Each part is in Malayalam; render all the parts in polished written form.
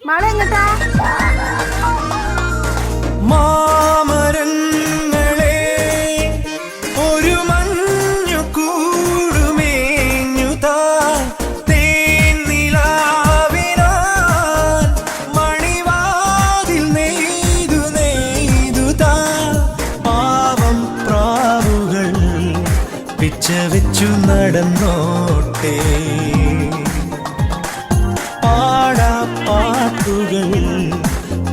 മഴ എങ്ങട്ടാ? മാമരങ്ങളെ ഒരു മഞ്ഞു കൂടുമേഞ്ഞുതാ തേന്നിലാവിനാൽ മണിവാതിൽ നെയ്തുതാ പാവം പ്രാവുകൾ പിച്ച വെച്ചു നടന്നോട്ടെ പാട്ടുകൾ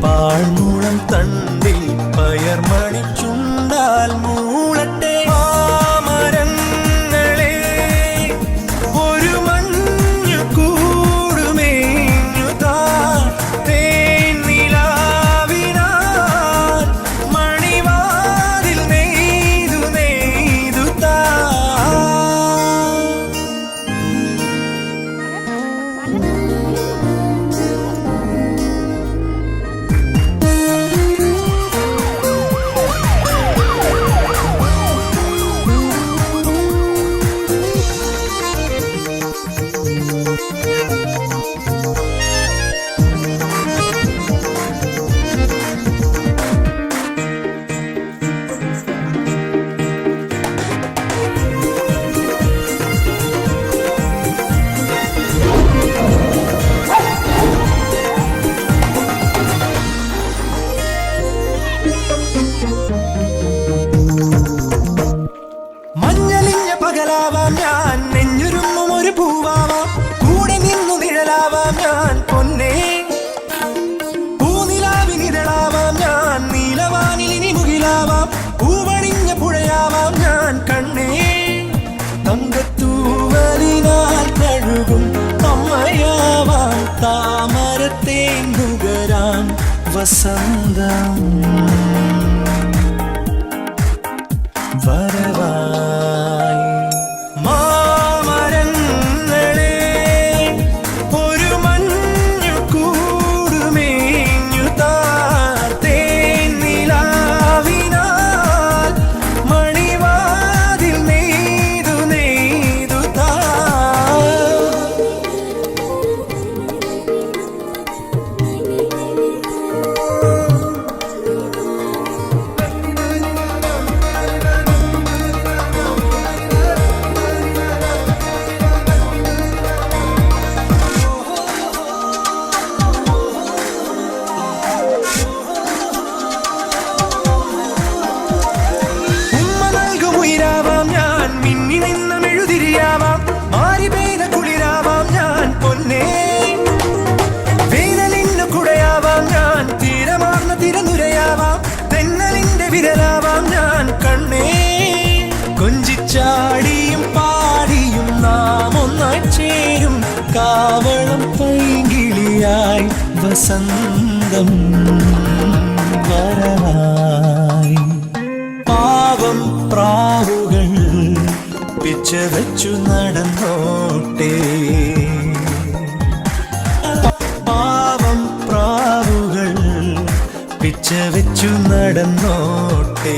പാഴ്മൂളം തണ്ടിൽ പയർമണി ചുണ്ടാൽ മൂളട്ടെ മാമരങ്ങളെ ഒരു മഞ്ഞു കൂടുമേഞ്ഞുതാ തേന്നിലാവിനാൽ മണിവാതിൽ നെയ്തുതാ പകലാവാം ഞാൻ നെഞ്ഞുരുങ്ങും ഒരു പൂവാവാം കൂടെ നിന്നു നിഴലാവാം ഞാൻ പൊന്നേ പൂനിലാവിനിതളാവാം ഞാൻ നീലവാനിലിനി മുകിലാവാം പൂവണിഞ്ഞ പുഴയാവാം ഞാൻ കണ്ണേ തങ്കത്തൂവലിനാൽ കഴുകും അമ്മയാവാം താമരത്തേങ്കുകരാം വസന്തം വരവായി മാമരങ്ങളെ ഒരു മഞ്ഞു കൂടുമേഞ്ഞുതാ തേന്നിലാവിനാൽ മണിവാതിൽ നെയ്തുതാ വിരലാവാം ഞാൻ കണ്ണേ കൊഞ്ചിച്ചാടിയും പാടിയും നാം ഒന്നായി ചേരും കാവളം പൈങ്കിളിയായി വസന്തം വരവായി പാവം പ്രാവുകൾ പിച്ച വെച്ചു നടന്നോട്ടെ പാവം പ്രാവുകൾ പിച്ച വെച്ചു നടന്നോട്ടെ.